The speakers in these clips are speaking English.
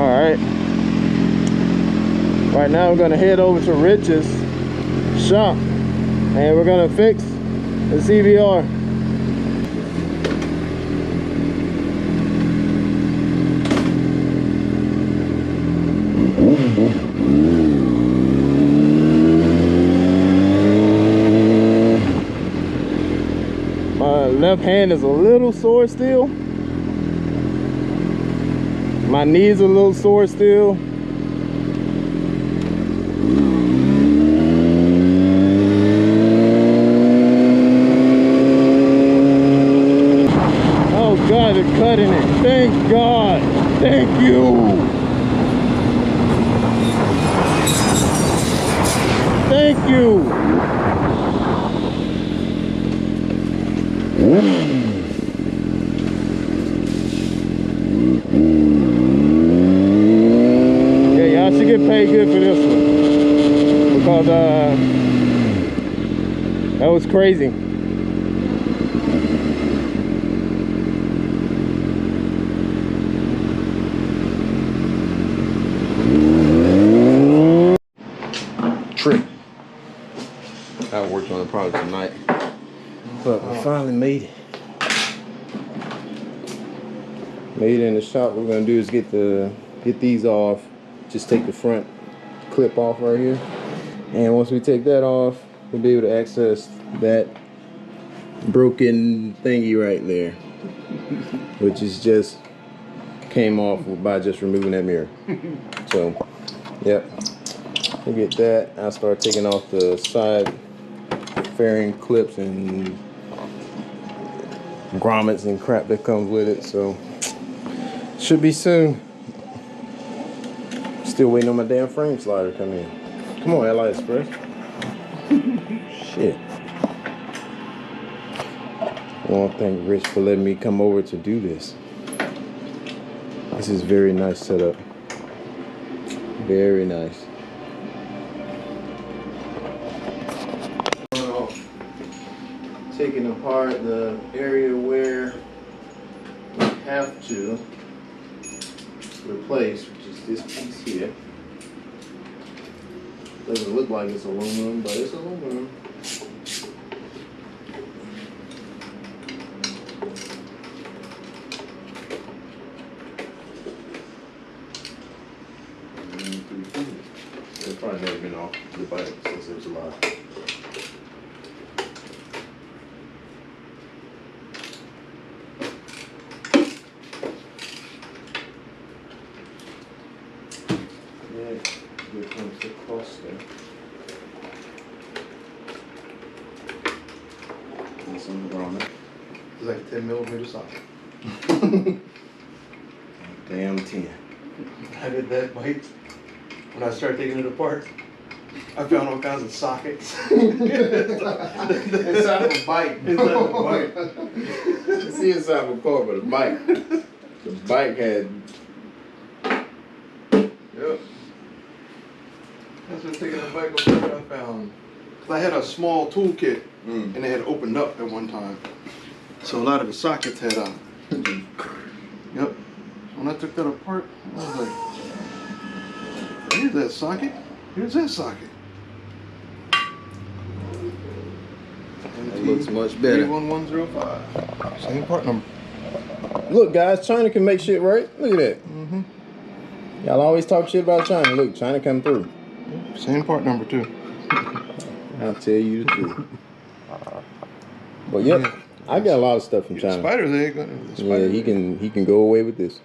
Alright. Right now we're gonna head over to Rich's shop and we're gonna fix the CBR. My left hand is a little sore still. My knees are a little sore still. Oh God, they're cutting it. Thank God. Thank you. Thank you. Yeah, y'all should get paid good for this one because that was crazy. Trip. I worked on it probably tonight, but we finally made it. Made it in the shop. What we're gonna do is get these off. Just take the front clip off right here, and once we take that off, we'll be able to access that broken thingy right there, which is just came off by just removing that mirror. So, yep. We'll get that. I'll start taking off the side fairing clips and grommets and crap that comes with it. So should be soon. Still waiting on my damn frame slider to come in. Come on, LI Express. Shit. I want to thank Rich for letting me come over to do this. This is very nice setup. Very nice. Taking apart the area where we have to replace, which is this piece here. Doesn't look like it's aluminum, but it's aluminum. It's probably never been off the bike since it was alive. Here comes the cluster. And some grommet. It's like a 10mm socket. Damn 10. I did that bike. When I started taking it apart, I found all kinds of sockets. Inside of a bike. Inside of a bike. You see inside of a car, but a bike. The bike had. Yep. That's what taking the bike apart I found. Cause I had a small toolkit and it had opened up at one time. So a lot of the sockets had yep. When I took that apart, I was like, here's that socket. Here's that socket. It looks much better. 31105. Same part number. Look, guys, China can make shit right. Look at that. Y'all always talk shit about China. Look, China come through. Same part number too. I'll tell you the truth. But yep, yeah. I got a lot of stuff from China. Spider's egg. Yeah, he can go away with this.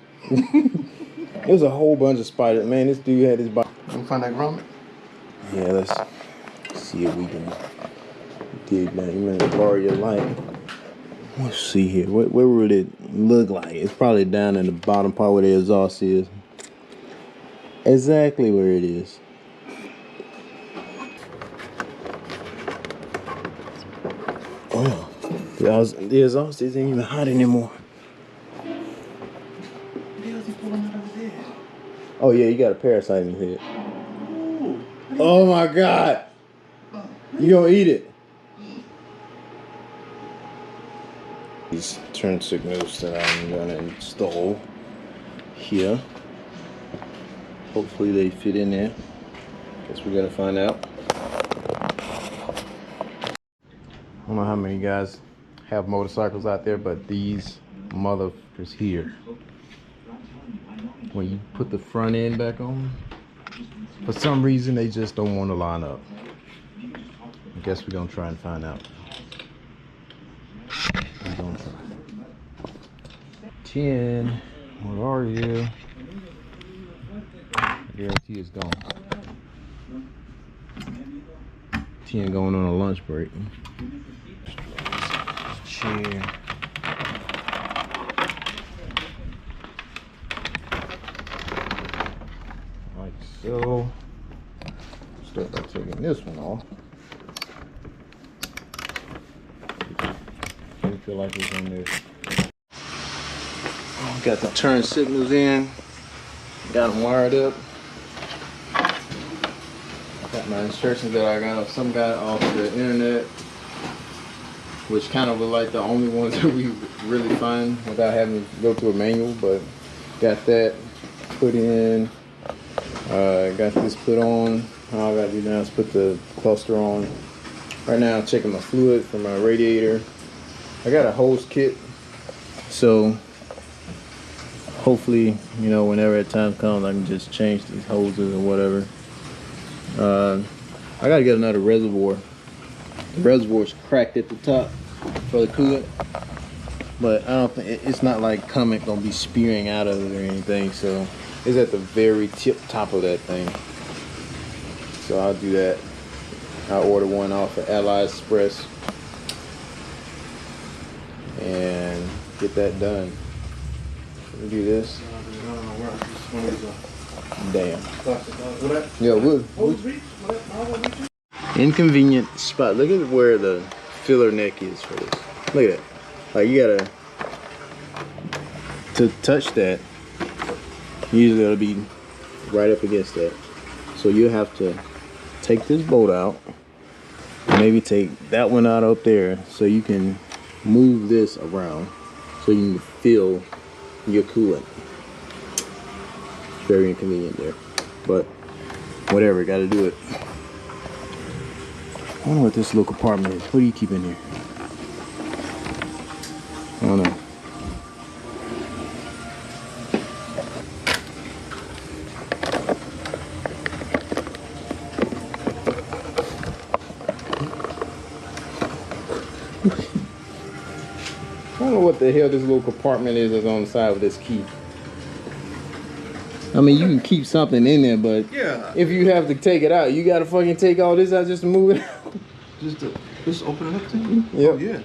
There's a whole bunch of spiders. Man, this dude had his body. Can we find that grommet? Yeah, let's see if we can dig down. You want to borrow your light? Let's see here. Where would it look like? It's probably down in the bottom part where the exhaust is. Exactly where it is. Oh, the exhaust isn't even hot anymore. Oh yeah, you got a parasite in your head. Oh my God! You gonna eat it? These turn signals that I'm gonna install here. Hopefully they fit in there. Guess we gotta find out. I don't know how many guys have motorcycles out there, but these motherfuckers here, when you put the front end back on, for some reason they just don't want to line up. I guess we're gonna try and find out. We're gonna try. 10, where are you? I guarantee it's gone. 10 going on a lunch break. Chair. Like so. Start by taking this one off. Didn't feel like it was on there. Got the turn signals in. Got them wired up. Got my instructions that I got off some guy off the internet, which kind of were like the only ones that we really find without having to go to a manual. But got that put in. Got this put on. All I gotta do now is put the cluster on. Right now I'm checking my fluid for my radiator. I got a hose kit, so hopefully, you know, whenever that time comes, I can just change these hoses or whatever. I gotta get another reservoir. The reservoir's cracked at the top for the coolant, but I don't think it's not like gonna be spewing out of it or anything. So it's at the very top of that thing. So I'll do that. I'll order one off of Ally Express and get that done. We'll do this. Damn. Yeah, wood. Inconvenient spot. Look at where the filler neck is for this. Look at that. Like, you gotta, to touch that, usually it'll be right up against that. So you have to take this bolt out, maybe take that one out up there, so you can move this around so you can fill your coolant. Very inconvenient there, but whatever, gotta do it. I wonder what this little compartment is. What do you keep in here? I don't know. I don't know what the hell this little compartment is that's on the side of this key. I mean, you can keep something in there, but yeah, if you have to take it out, you gotta fucking take all this out just to move it out. Just open it up to you? Yep. Oh, yeah.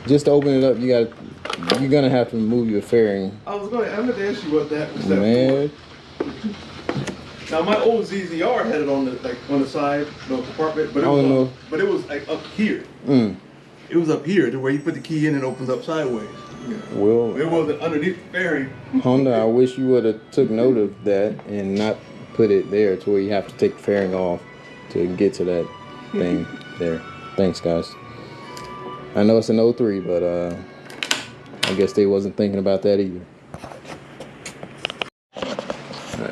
Just to open it up, you're gonna have to move your fairing. I'm gonna ask you what that was. Man. Now my old ZZR had it on the side, the compartment, but it was like up here. Mm. It was up here to where you put the key in and it opens up sideways. Yeah. Well, it wasn't underneath the fairing. Honda, I wish you would have took note of that and not put it there to where you have to take the fairing off to get to that thing there. Thanks, guys. I know it's an 03, but I guess they wasn't thinking about that either.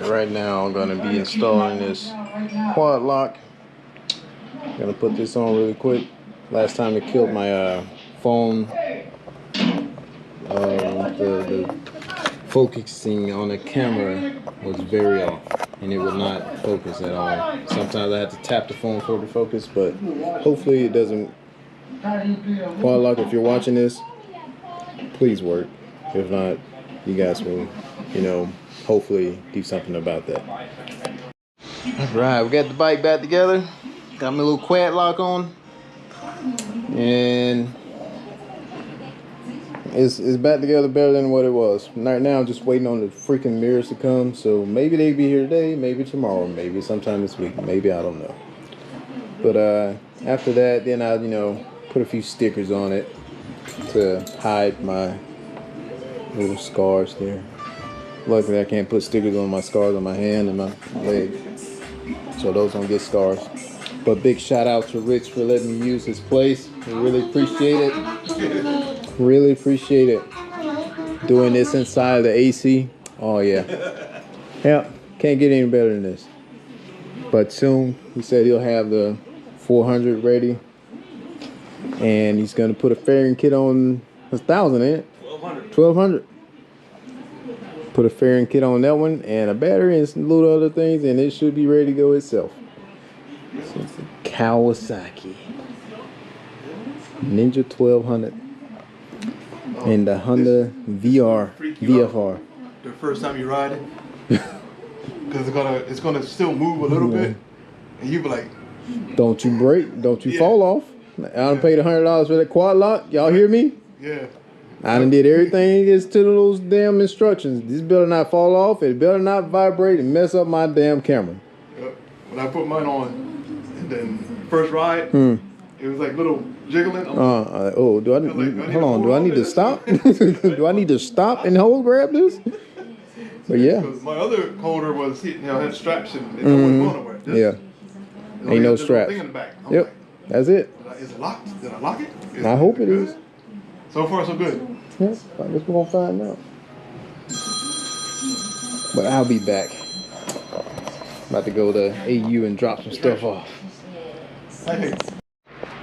Right now I'm gonna be installing this quad lock. Gonna put this on really quick. Last time it killed my phone. The focusing on the camera was very off, and it would not focus at all. Sometimes I had to tap the phone for it to focus, but hopefully it doesn't. Quad lock, if you're watching this, please work. If not, you guys will, you know, hopefully do something about that. Alright, we got the bike back together. Got my little quad lock on. And it's back together better than what it was. Right now I'm just waiting on the freaking mirrors to come. So maybe they'll be here today, maybe tomorrow, maybe sometime this week, maybe, I don't know. But after that, then I'll, you know, put a few stickers on it to hide my little scars there. Luckily I can't put stickers on my scars on my hand and my leg, so those don't get scars. But big shout out to Rich for letting me use his place. We really appreciate it. Really appreciate it. Doing this inside the AC. Oh yeah. Yep. Can't get any better than this. But soon, he said he'll have the 400 ready. And he's going to put a fairing kit on 1,000, ain't it? 1,200. Put a fairing kit on that one and a battery and some little other things, and it should be ready to go itself. So it's a Kawasaki Ninja 1200 and the Honda VFR. The first time you ride it, because it's gonna still move a little bit, and you be like, "Don't you break? Don't you fall off?" I done paid $100 for that quad lock. Y'all hear me? Yeah. I done did everything is to those damn instructions. This better not fall off. It better not vibrate and mess up my damn camera. Yep. When I put mine on, and then first ride, it was like little jiggling. Oh, do I? Hold on. Do I need to stop? Do I need to stop and grab this? But yeah. Because my other holder was, had straps and it wasn't going nowhere. Ain't no straps. Thing in the back. Yep. Like, that's it. Is it locked? Did I lock it? I hope it is. So far, so good. Yeah, I guess we're gonna find out. But I'll be back. About to go to AU and drop some stuff off. Hey.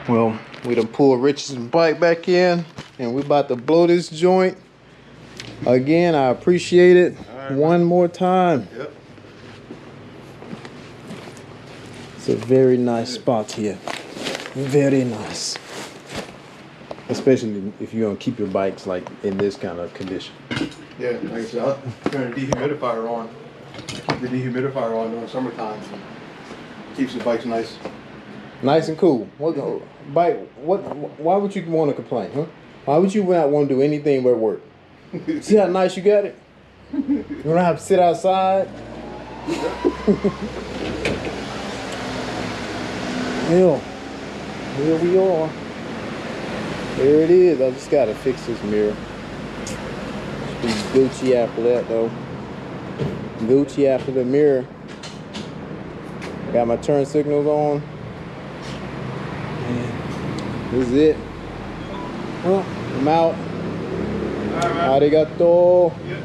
Well, we done pulled Rich's bike back in, and we're about to blow this joint. Again, I appreciate it. One more time. Yep. It's a very nice spot here. Very nice. Especially if you're gonna keep your bikes like in this kind of condition. Yeah, like I said, I'll turn the dehumidifier on. Keep the dehumidifier on during summertime. So keeps the bikes nice. Nice and cool. Why would you want to complain, huh? Why would you not want to do anything but work? See how nice you got it? You don't have to sit outside. Hell, here we are. There it is. I just gotta fix this mirror. Be Gucci after that though. Gucci after the mirror. Got my turn signals on. And this is it. Well, I'm out. All right, man. Arigato. Yeah.